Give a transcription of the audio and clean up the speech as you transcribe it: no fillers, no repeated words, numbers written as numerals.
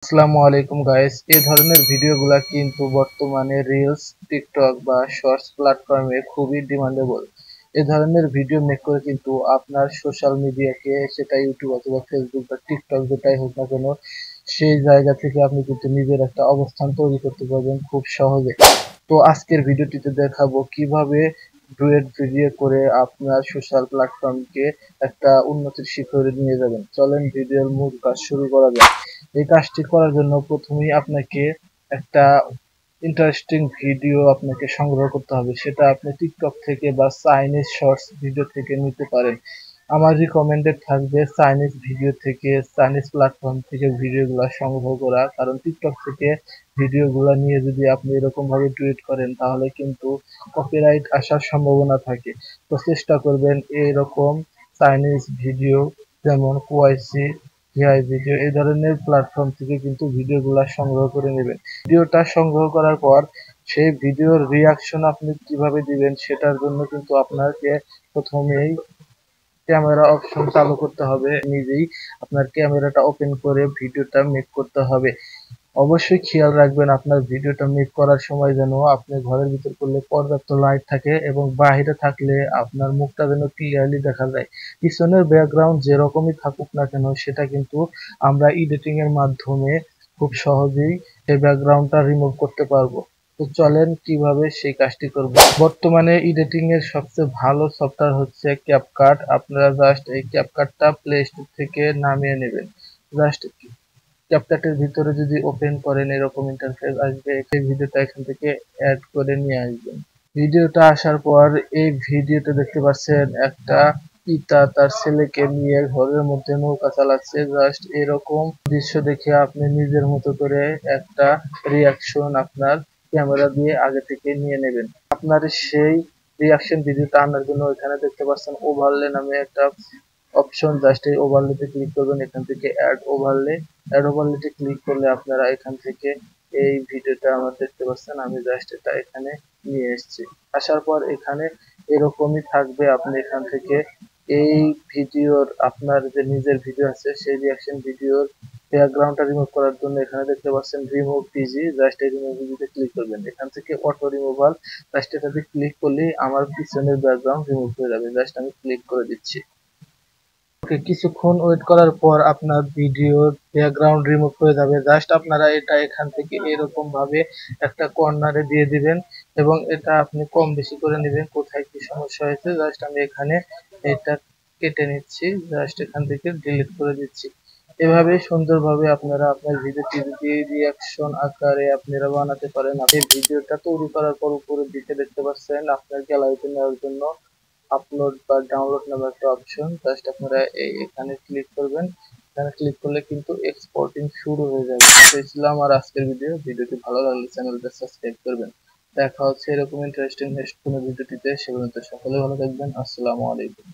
আসসালামু আলাইকুম গাইস, এই ধরনের ভিডিওগুলা কিন্তু বর্তমানে রিলস, টিকটক বা শর্টস প্ল্যাটফর্মে খুবই ডিমান্ডেবল। এই ধরনের ভিডিও মেক করে কিন্তু আপনার সোশ্যাল মিডিয়াকে, সেটা ইউটিউব অথবা ফেসবুক বা টিকটক যেটাই হোক না কেন, সেই জায়গা থেকে আপনি কিন্তু নিজের একটা অবস্থান তৈরি করতে পারবেন খুব সহজে। তো আজকের ভিডিওটিতে দেখাবো কিভাবে ডুয়েট ভিডিও করে আপনার সোশ্যাল প্ল্যাটফর্মকে একটা উন্নতির শিখরে নিয়ে যাবেন। চলেন ভিডিওর মূল কাজ শুরু করা যাক। এই কাজটি করার জন্য প্রথমেই আপনাকে একটা ইন্টারেস্টিং ভিডিও আপনাকে সংগ্রহ করতে হবে। সেটা আপনি টিকটক থেকে বা চাইনিজ শর্টস ভিডিও থেকে নিতে পারেন। আমার রিকমেন্ডেড থাকবে চাইনিজ ভিডিও থেকে, চাইনিজ প্ল্যাটফর্ম থেকে ভিডিওগুলো সংগ্রহ করা, কারণ টিকটক থেকে ভিডিওগুলো নিয়ে যদি আপনি এরকম ভাবে টুইট করেন তাহলে কিন্তু কপিরাইট আসার সম্ভাবনা থাকে। তো চেষ্টা করবেন এরকম চাইনিজ ভিডিও, যেমন কোয়াইসি, এআই ভিডিও, এই ধরনের প্ল্যাটফর্ম থেকে কিন্তু ভিডিওগুলো সংগ্রহ করে নেবেন। ভিডিওটা সংগ্রহ করার পর সেই ভিডিওর রিয়াকশন আপনি কিভাবে দিবেন সেটার জন্য কিন্তু আপনাকে প্রথমেই ক্যামেরা অপশন চালু করতে হবে। নিজেই আপনার ক্যামেরাটা ওপেন করে ভিডিওটা মেক করতে হবে। অবশ্যই খেয়াল রাখবেন আপনার ভিডিওটা মেক করার সময় যেন আপনি ঘরের ভিতর করলে পর্যাপ্ত লাইট থাকে এবং বাইরে থাকলে আপনার মুখটা যেন ক্লিয়ারলি দেখা যায়। পিছনের ব্যাকগ্রাউন্ড যেরকমই থাকুক না কেন সেটা কিন্তু আমরা এডিটিং এর মাধ্যমে খুব সহজেই এই ব্যাকগ্রাউন্ডটা রিমুভ করতে পারবো। তো চলেন কিভাবে সেই কাজটি করব। বর্তমানে এডিটিং এর সবচেয়ে ভালো সফটওয়্যার হচ্ছে ক্যাপকাট। আপনারা জাস্ট এই ক্যাপকাটটা প্লে স্টোর থেকে নামিয়ে নেবেন। জাস্ট ক্যাপকাটের ভিতরে যদি ওপেন করেন এরকম ইন্টারফেস আসবে। এই ভিডিওটা এখান থেকে অ্যাড করে নিয়ে আসবেন। ভিডিওটা আসার পর এই ভিডিওতে দেখতে পাচ্ছেন একটা পিতা তার ছেলেকে নিয়ে ঘরের মধ্যে নৌকা চালাচ্ছে। জাস্ট এরকম দৃশ্য দেখে আপনি নিজের মতো করে একটা রিয়াকশন আপনার ক্যামেরা দিয়ে আগে থেকে নিয়ে নেবেন। আপনার সেই রিয়াকশন ভিডিওটা আনার জন্য এখানে দেখতে পাচ্ছেন ওভারলে নামে একটা অপশন। জাস্ট এই ওভারলেতে ক্লিক করবেন। এখান থেকে অ্যাড ওভারলেতে ক্লিক করলে আপনারা এখান থেকে এই ভিডিওটা আমার দেখতে পাচ্ছেন। আমি জাস্ট এটা এখানে নিয়ে এসেছি। আসার পর এখানে এরকমই থাকবে। আপনি এখান থেকে এই ভিডিওর আপনার যে নিজের ভিডিও আছে সেই রিয়াকশন ভিডিওর ব্যাকগ্রাউন্ডটা রিমুভ করার জন্য এখানে দেখতে পাচ্ছেন রিমুভ পিজি। জাস্ট এই রিমুভ পিজিতে ক্লিক করবেন। এখান থেকে অটো রিমুভাল, জাস্ট এটাতে ক্লিক করলেই আমার পিছনের ব্যাকগ্রাউন্ড রিমুভ হয়ে যাবে। জাস্ট আমি ক্লিক করে দিচ্ছি। ওকে, কিছুক্ষণ ওয়েট করার পর আপনার ভিডিওর ব্যাকগ্রাউন্ড রিমুভ হয়ে যাবে। জাস্ট আপনারা এটা এখান থেকে এরকম ভাবে একটা কর্নারে দিয়ে দিবেন এবং এটা আপনি কম বেশি করে নেবেন কোথায় কি সমস্যা হয়েছে। জাস্ট আমি এখানে এটা কেটে নিচ্ছি। জাস্ট এখান থেকে ডিলিট করে দিচ্ছি। এভাবে সুন্দরভাবে আপনারা আপনার ভিডিওটি যদি রিয়াকশন আকারে আপনারা বানাতে পারেন। আপনি ভিডিওটা তৈরি করার পর উপরের দিকে দেখতে পাচ্ছেন আপনার গ্যালারিতে নেওয়ার জন্য আপলোড বা ডাউনলোড নামে একটা অপশন। জাস্ট আপনারা এখানে ক্লিক করবেন। এখানে ক্লিক করলে কিন্তু এক্সপোর্টিং শুরু হয়ে যাবে। এই ছিল আমার আজকের ভিডিওটি ভালো লাগলে চ্যানেলটা সাবস্ক্রাইব করবেন। দেখা হচ্ছে এরকম ইন্টারেস্টিং নেক্সট কোনো ভিডিওটিতে। সে পর্যন্ত সকলে ভালো থাকবেন। আসসালামু আলাইকুম।